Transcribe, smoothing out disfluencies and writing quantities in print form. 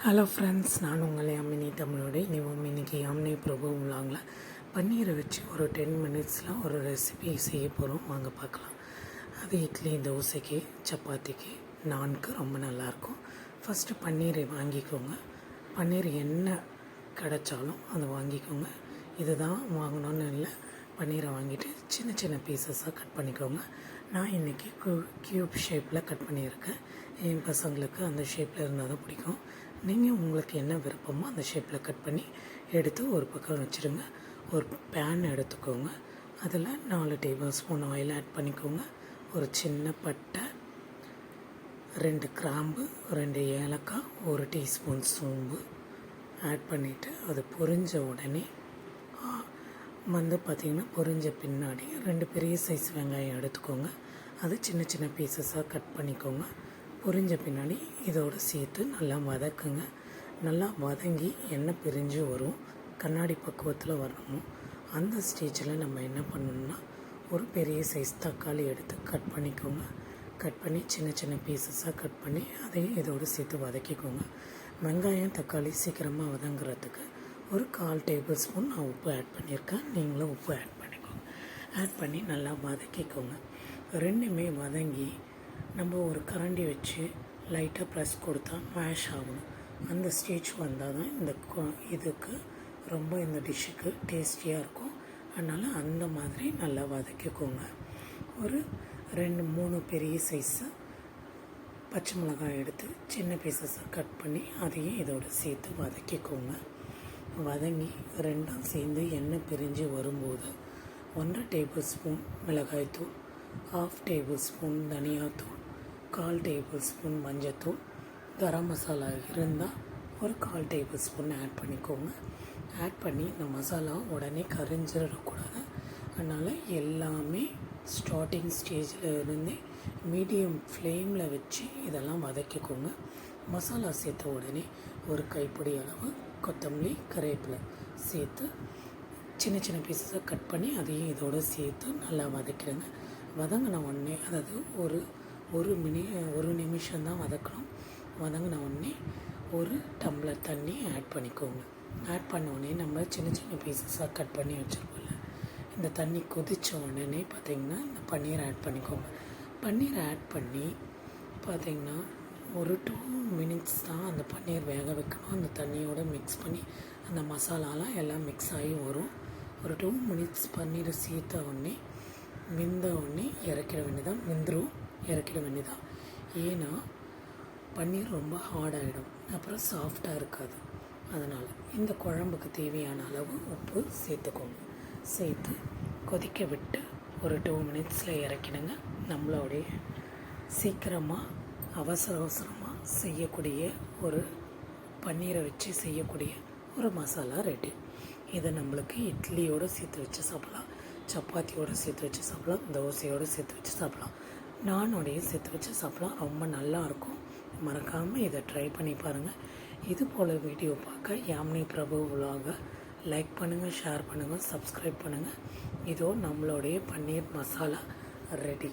Hello friends, நான் உங்கள் யாமினி தமிழோட இன்றைக்கி யாமினி பிரபு உள்ளாங்களா பன்னீரை வச்சு ஒரு 10 மினிட்ஸில் ஒரு ரெசிபி செய்ய போகிறோம். வாங்க பார்க்கலாம். அது இட்லி, தோசைக்கு, சப்பாத்திக்கு, நான்கு ரொம்ப நல்லாயிருக்கும். ஃபஸ்ட்டு பன்னீரை வாங்கிக்கோங்க. பன்னீர் என்ன கிடைச்சாலும் அதை வாங்கிக்கோங்க. இது தான் வாங்கணும்னு இல்லை, பன்னீரை வாங்கிட்டு சின்ன சின்ன பீசஸாக கட் பண்ணிக்கோங்க. நான் இன்றைக்கி க்யூப் ஷேப்பில் கட் பண்ணியிருக்கேன். என் பசங்களுக்கு அந்த ஷேப்பில் இருந்தால் தான் பிடிக்கும். நீங்கள் உங்களுக்கு என்ன விருப்பமோ அந்த ஷேப்பில் கட் பண்ணி எடுத்து ஒரு பக்கம் வச்சுருங்க. ஒரு பேன் எடுத்துக்கோங்க. அதில் 4 டேபிள் ஸ்பூன் ஆயில் ஆட் பண்ணிக்கோங்க. ஒரு சின்ன பட்டை, 2 கிராம்பு, 2 ஏலக்காய், 1 டீஸ்பூன் சோம்பு ஆட் பண்ணிவிட்டு அது பொரிஞ்ச உடனே பார்த்திங்கன்னா பொரிஞ்ச பின்னாடி 2 பெரிய சைஸ் வெங்காயம் எடுத்துக்கோங்க. அது சின்ன சின்ன பீசஸாக கட் பண்ணிக்கோங்க. பொரிஞ்ச பின்னாடி இதோடு சேர்த்து நல்லா வதக்குங்க. நல்லா வதங்கி எண்ணெய் பிரிஞ்சு வரும், கண்ணாடி பக்குவத்தில் வரணும். அந்த ஸ்டேஜில் நம்ம என்ன பண்ணணும்னா ஒரு பெரிய சைஸ் தக்காளி எடுத்து கட் பண்ணிக்கோங்க. கட் பண்ணி சின்ன சின்ன பீசஸாக கட் பண்ணி அதையும் இதோடு சேர்த்து வதக்கிக்கோங்க. வெங்காயம் தக்காளி சீக்கிரமாக வதங்குறதுக்கு ஒரு 1/4 டேபிள் ஸ்பூன் நான் உப்பு ஆட் பண்ணியிருக்கேன். நீங்களும் உப்பு ஆட் பண்ணிக்கோங்க. ஆட் பண்ணி நல்லா வதக்கிக்கோங்க. ரெண்டுமே வதங்கி நம்ம ஒரு கரண்டி வச்சு லைட்டாக ப்ரெஸ் கொடுத்தா மேஷ் ஆகணும். அந்த ஸ்டேஜ் வந்தால் தான் இதுக்கு ரொம்ப இந்த டிஷ்ஷுக்கு டேஸ்டியாக இருக்கும். அதனால் அந்த மாதிரி நல்லா வதக்கிக்கோங்க. ஒரு 2-3 பெரிய சைஸு பச்சை மிளகாய் எடுத்து சின்ன பீசஸாக கட் பண்ணி அதையும் இதோடு சேர்த்து வதக்கிக்கோங்க. வதங்கி ரெண்டும் சேர்ந்து எண்ணெய் பிரிஞ்சு வரும்போது 1/2 டேபிள் ஸ்பூன் மிளகாய்த்தூள், 1/2 டேபிள் ஸ்பூன் தனியாத்தூள், 1/4 டேபிள் ஸ்பூன் மஞ்சத்தூள், கரம் மசாலா இருந்தால் ஒரு 1/4 டேபிள் ஸ்பூன் ஆட் பண்ணிக்கோங்க. ஆட் பண்ணி இந்த மசாலா உடனே கரிஞ்சிடக்கூடாது. அதனால் எல்லாமே ஸ்டார்டிங் ஸ்டேஜில் இருந்தே மீடியம் ஃப்ளேமில் வச்சு இதெல்லாம் வதக்கிக்கோங்க. மசாலா சேர்த்த உடனே ஒரு கைப்பிடி அளவு கொத்தமல்லி, கருவேப்பிலை சேர்த்து சின்ன சின்ன பீஸஸாக கட் பண்ணி அதையும் இதோடு சேர்த்து நல்லா வதக்கிடுங்க. வதங்கின உடனே, அதாவது ஒரு நிமிஷம் தான் வதக்கணும். வதங்கின உடனே ஒரு டம்ளர் தண்ணி ஆட் பண்ணிக்கோங்க. ஆட் பண்ண உடனே நம்ம சின்ன சின்ன பீஸஸாக கட் பண்ணி வச்சுருக்கோம்ல, இந்த தண்ணி கொதித்த உடனே பார்த்திங்கன்னா இந்த பன்னீர் ஆட் பண்ணிக்கோங்க. பன்னீர் ஆட் பண்ணி பார்த்திங்கன்னா ஒரு 2 மினிட்ஸ் தான் அந்த பன்னீர் வேக வைக்கணும். அந்த தண்ணியோடு மிக்ஸ் பண்ணி அந்த மசாலாலாம் எல்லாம் மிக்ஸ் ஆகி வரும். ஒரு 2 மினிட்ஸ் பன்னீரை சேர்த்த உடனே வெந்த உடனே இறக்கிட வேண்டியதான். ஏன்னா பன்னீர் ரொம்ப ஹார்டாகிடும், அப்புறம் சாஃப்டாக இருக்காது. அதனால் இந்த குழம்புக்கு தேவையான அளவு உப்பு சேர்த்துக்கோங்க. சேர்த்து கொதிக்க விட்டு ஒரு 2 மினிட்ஸில் இறக்கிடுங்க. நம்மளோடைய சீக்கிரமாக அவசரமாக செய்யக்கூடிய ஒரு பன்னீரை வச்சு செய்யக்கூடிய ஒரு மசாலா ரெடி. இதை நம்மளுக்கு இட்லியோடு சேர்த்து வச்சு சாப்பிட்லாம், சப்பாத்தியோடு சேர்த்து வச்சு சாப்பிட்லாம், தோசையோடு சேர்த்து வச்சு சாப்பிட்லாம், நானோடையும் சேர்த்து வச்சு சாப்பிட்லாம். ரொம்ப நல்லாயிருக்கும். மறக்காமல் இதை ட்ரை பண்ணி பாருங்கள். இது போல் வீடியோ பார்க்க யாமினி பிரபு vlog லைக் பண்ணுங்கள், ஷேர் பண்ணுங்கள், சப்ஸ்கிரைப் பண்ணுங்கள். இதோ நம்மளுடைய பன்னீர் மசாலா ரெடி.